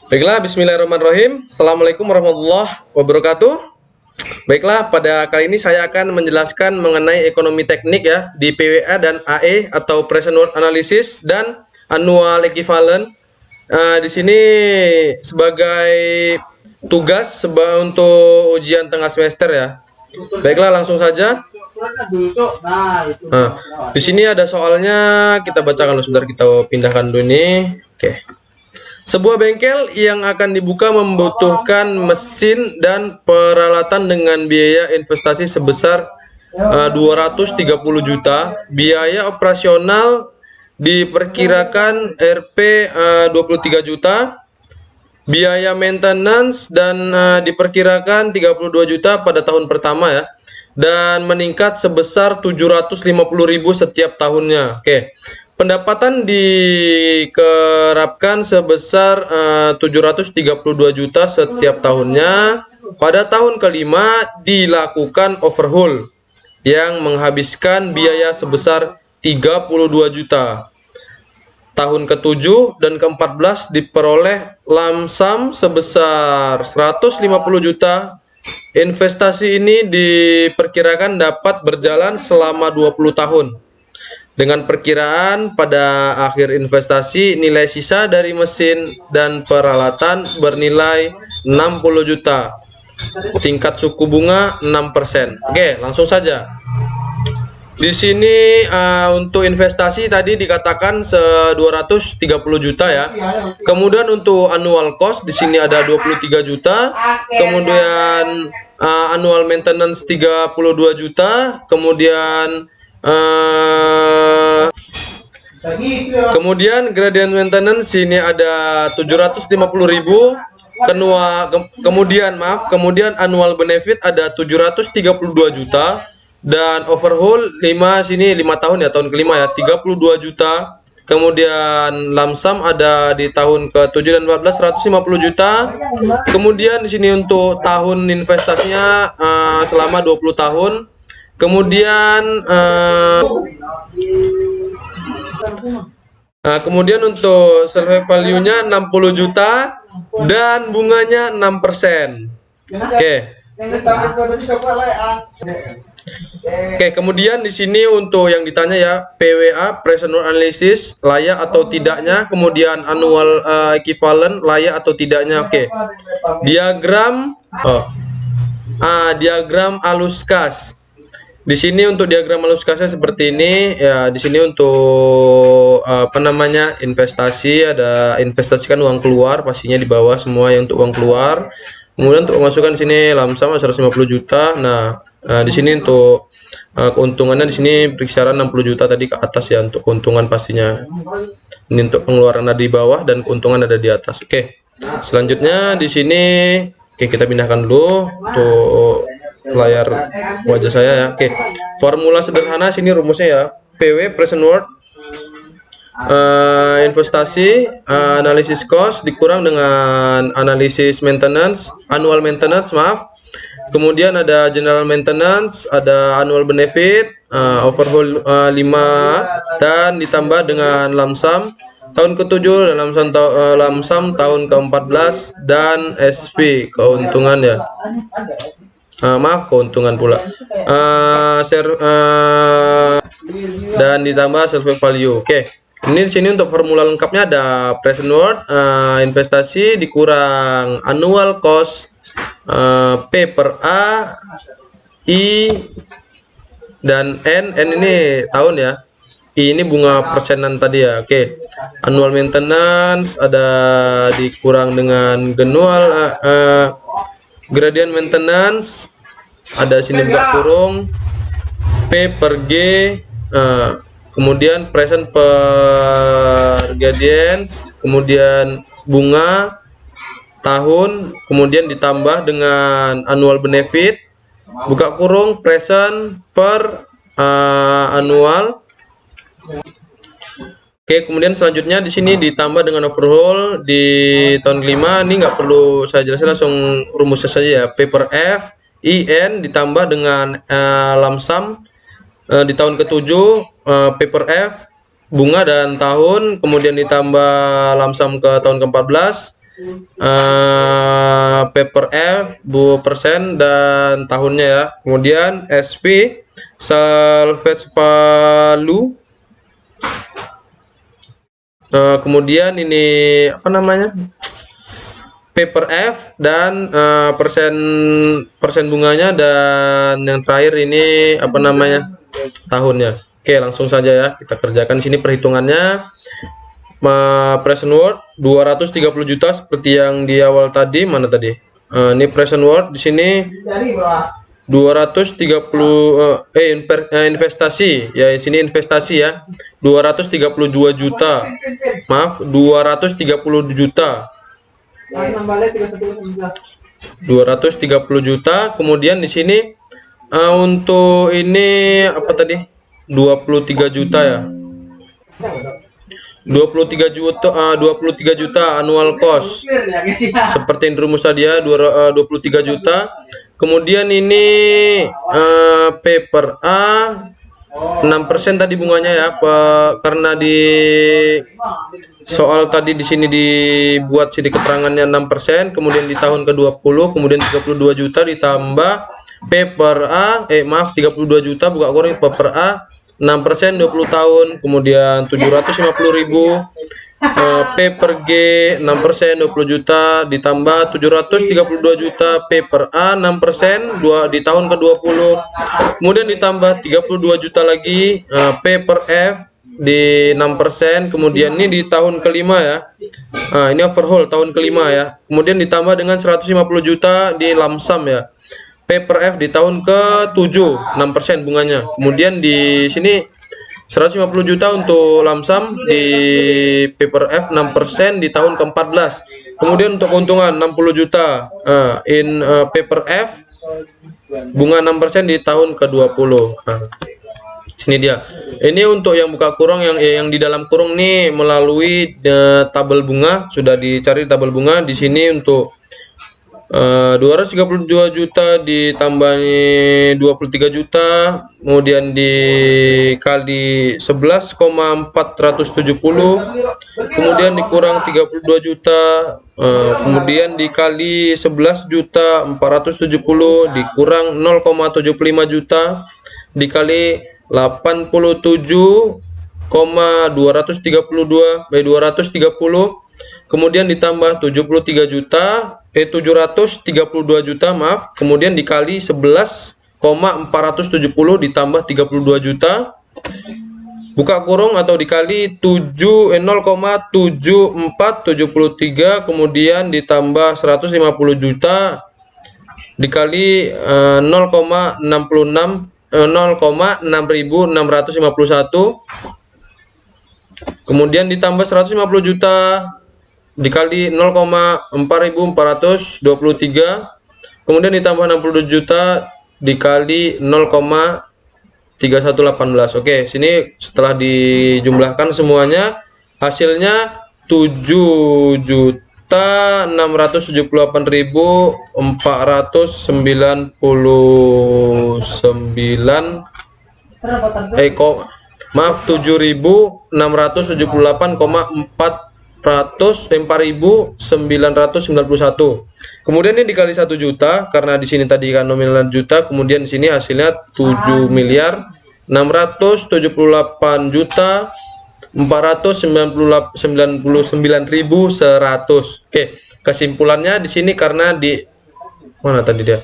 Baiklah, bismillahirrahmanirrahim. Assalamualaikum warahmatullahi wabarakatuh. Baiklah, pada kali ini saya akan menjelaskan mengenai ekonomi teknik ya di PWA dan AE atau Present Worth Analysis dan Annual Equivalent. Di sini sebagai tugas untuk ujian tengah semester ya. Baiklah, langsung saja. Di sini ada soalnya, kita bacakan dulu, sebentar kita pindahkan dulu ini. Oke. Sebuah bengkel yang akan dibuka membutuhkan mesin dan peralatan dengan biaya investasi sebesar 230 juta. Biaya operasional diperkirakan Rp 23 juta. Biaya maintenance dan diperkirakan 32 juta pada tahun pertama ya. Dan meningkat sebesar 750.000 setiap tahunnya. Oke. Pendapatan dikerapkan sebesar 732 juta setiap tahunnya. Pada tahun kelima dilakukan overhaul yang menghabiskan biaya sebesar 32 juta. Tahun ke-7 dan ke-14 diperoleh lump sum sebesar 150 juta. Investasi ini diperkirakan dapat berjalan selama 20 tahun. Dengan perkiraan pada akhir investasi nilai sisa dari mesin dan peralatan bernilai 60 juta. Tingkat suku bunga 6%. Oke, langsung saja. Di sini untuk investasi tadi dikatakan 230 juta ya. Kemudian untuk annual cost di sini ada 23 juta. Kemudian annual maintenance 32 juta. Kemudian gradient maintenance sini ada 750.000. Kemudian annual benefit ada 732 juta dan overhaul 5 tahun ya, tahun kelima ya, 32 juta. Kemudian lump sum ada di tahun ke-7 dan 14 150 juta. Kemudian di sini untuk tahun investasinya selama 20 tahun. Kemudian untuk survey value-nya 60 juta dan bunganya 6%. Oke. Kemudian di sini untuk yang ditanya ya, PWA Present Worth Analysis layak atau tidaknya, kemudian annual equivalent layak atau tidaknya. Oke. Diagram alus-kas. Di sini untuk diagram alus-kasnya seperti ini ya. Di sini untuk investasi, ada investasikan uang keluar, pastinya di bawah semua yang untuk uang keluar. Kemudian untuk memasukkan di sini lump sum 150 juta. Nah, di sini untuk keuntungannya di sini berkisaran 60 juta tadi ke atas ya, untuk keuntungan pastinya. Ini untuk pengeluaran ada di bawah dan keuntungan ada di atas. Oke. Selanjutnya di sini kita pindahkan dulu untuk layar wajah saya ya. Oke. Formula sederhana sini rumusnya ya. PW Present Worth investasi analisis cost dikurang dengan analisis maintenance, annual maintenance, maaf. Kemudian ada general maintenance, ada annual benefit, overhaul 5 dan ditambah dengan lump sum tahun ke-7 dan lump sum tahun ke-14 dan SP keuntungan ya. Keuntungan pula. Dan ditambah survey value. Oke. Ini di sini untuk formula lengkapnya ada present worth investasi dikurang annual cost P per A, I dan N ini tahun ya. I ini bunga persenan tadi ya. Oke. Annual maintenance ada dikurang dengan gradient maintenance ada sini buka kurung P per G, kemudian present per gradients, kemudian bunga tahun, kemudian ditambah dengan annual benefit buka kurung present per annual. Oke, kemudian selanjutnya di sini ditambah dengan overhaul di tahun kelima. Ini nggak perlu saya jelaskan, langsung rumusnya saja ya. P per F, IN ditambah dengan lump sum di tahun ke-7, P per F bunga dan tahun, kemudian ditambah lump sum ke tahun ke-14 paper F 2% dan tahunnya ya. Kemudian SP salvage value. Kemudian ini apa namanya? Paper F dan persen bunganya, dan yang terakhir ini apa namanya? Tahunnya. Oke, langsung saja ya kita kerjakan sini perhitungannya. Present worth 230 juta seperti yang di awal tadi. Mana tadi? Ini present worth di sini 230 investasi ya, di sini investasi ya. 232 juta. Maaf, 230 juta. 230 juta. Kemudian di sini untuk ini apa tadi? 23 juta ya. 23 juta annual cost. Seperti yang rumus tadi ya, 23 juta. Kemudian ini paper A 6% tadi bunganya ya, karena di soal tadi di sini dibuat sini keterangannya 6%, kemudian di tahun ke-20, kemudian 32 juta ditambah paper A 32 juta buka kurung paper A 6% 20 tahun, kemudian 750.000. Paper G 6% 20 juta ditambah 732 juta paper A 6% di tahun ke-20, kemudian ditambah 32 juta lagi paper F di 6%, kemudian ini di tahun kelima ya. Ini overhaul tahun kelima ya, kemudian ditambah dengan 150 juta di lump sum ya. Paper F di tahun ke-7 6% bunganya, kemudian di sini 150 juta untuk lump sum di paper F 6% di tahun ke-14. Kemudian untuk keuntungan 60 juta paper F bunga 6% di tahun ke-20. Sini dia. Ini untuk yang buka kurung, yang di dalam kurung nih melalui tabel bunga, sudah dicari tabel bunga di sini. Untuk 232 juta ditambah 23 juta, kemudian dikali 11,470, kemudian dikurang 32 juta, kemudian dikali 11 juta 470 dikurang 0,75 juta dikali 87,230, kemudian ditambah 732 juta maaf, kemudian dikali 11,470 ditambah 32 juta buka kurung atau dikali 0,7473, kemudian ditambah 150 juta dikali 0,6651, kemudian ditambah 150 juta dikali 0,4423, kemudian ditambah 60 juta dikali 0,3118. Oke, sini setelah dijumlahkan semuanya hasilnya 7.678.499 maaf 4.991. Kemudian ini dikali 1 juta karena di sini tadi kan nominal juta, kemudian di sini hasilnya 7.478.499.100. Oke, kesimpulannya di sini karena di mana tadi dia?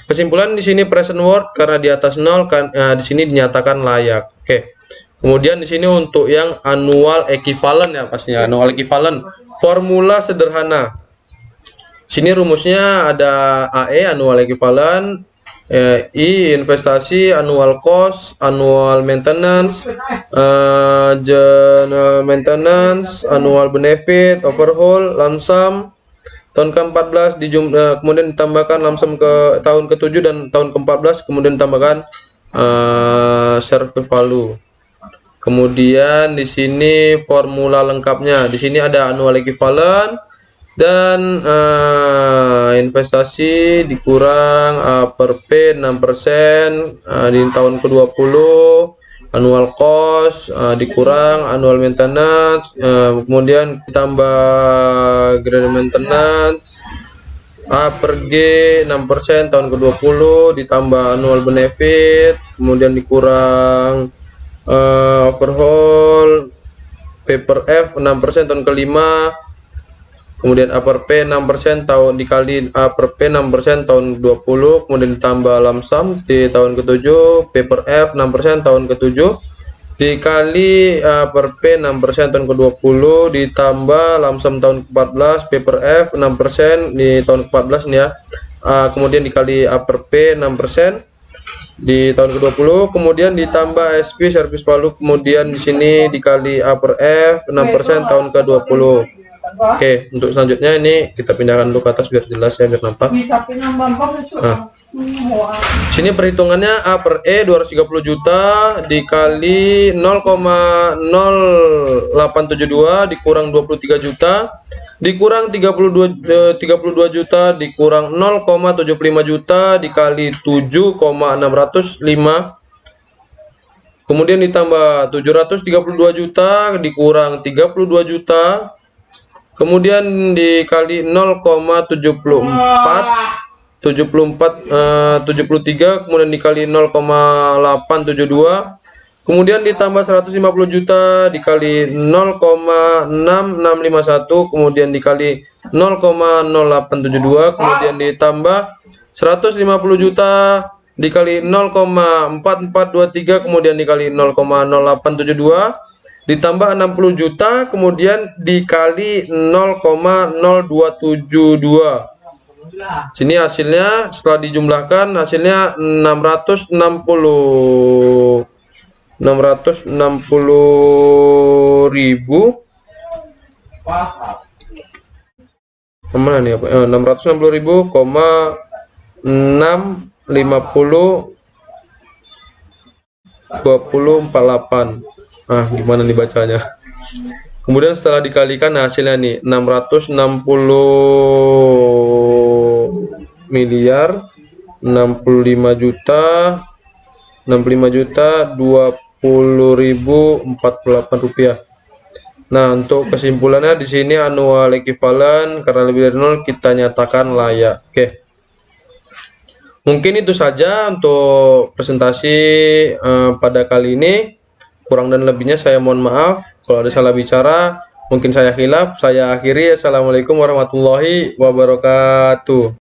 Kesimpulan di sini present worth karena di atas 0 kan, di sini dinyatakan layak. Oke. Kemudian di sini untuk yang annual equivalent ya, pastinya annual equivalent. Formula sederhana. Sini rumusnya ada AE annual equivalent, I investasi, annual cost, annual maintenance, general maintenance, annual benefit, overhaul, lump sum. Tahun ke-14 kemudian ditambahkan lump sum ke tahun ke-7 dan tahun ke-14, kemudian ditambahkan survey value. Kemudian di sini formula lengkapnya. Di sini ada annual equivalent dan investasi dikurang per P 6% di tahun ke-20, annual cost dikurang annual maintenance, kemudian ditambah grand maintenance A per G 6% tahun ke-20, ditambah annual benefit, kemudian dikurang overhaul P per F 6% tahun ke-5, kemudian A per P 6% tahun dikali A per P 6% tahun 20, kemudian ditambah lamsam di tahun ke-7 P per F 6% tahun ke-7 dikali A per P 6% tahun ke-20 ditambah lamsam tahun ke-14 P per F 6% di tahun ke-14 nih ya, kemudian dikali A per P 6% di tahun ke-20, kemudian ditambah SP servis value, kemudian di sini dikali A per F 6% tahun ke-20. Oke, untuk selanjutnya ini kita pindahkan dulu ke atas biar jelas ya, biar nampak. Nah, sini perhitungannya A per E 230 juta dikali 0,0872 dikurang 23 juta dikurang 32 juta dikurang 0,75 juta dikali 7,605, kemudian ditambah 732 juta dikurang 32 juta, kemudian dikali 0,73, kemudian dikali 0,872, kemudian ditambah 150 juta dikali 0,6651, kemudian dikali 0,0872, kemudian ditambah 150 juta dikali 0,4423, kemudian dikali 0,0872, ditambah 60 juta, kemudian dikali 0,0272. Sini hasilnya setelah dijumlahkan hasilnya 660.000. Mana nih apa? 660.000,650 2048. Gimana nih bacanya? Kemudian setelah dikalikan hasilnya nih 660 miliar 65 juta 20.048 rupiah. Nah, untuk kesimpulannya di sini annual equivalent karena lebih dari 0 kita nyatakan layak. Oke. Mungkin itu saja untuk presentasi pada kali ini. Kurang dan lebihnya saya mohon maaf. Kalau ada salah bicara, mungkin saya khilaf. Saya akhiri. Assalamualaikum warahmatullahi wabarakatuh.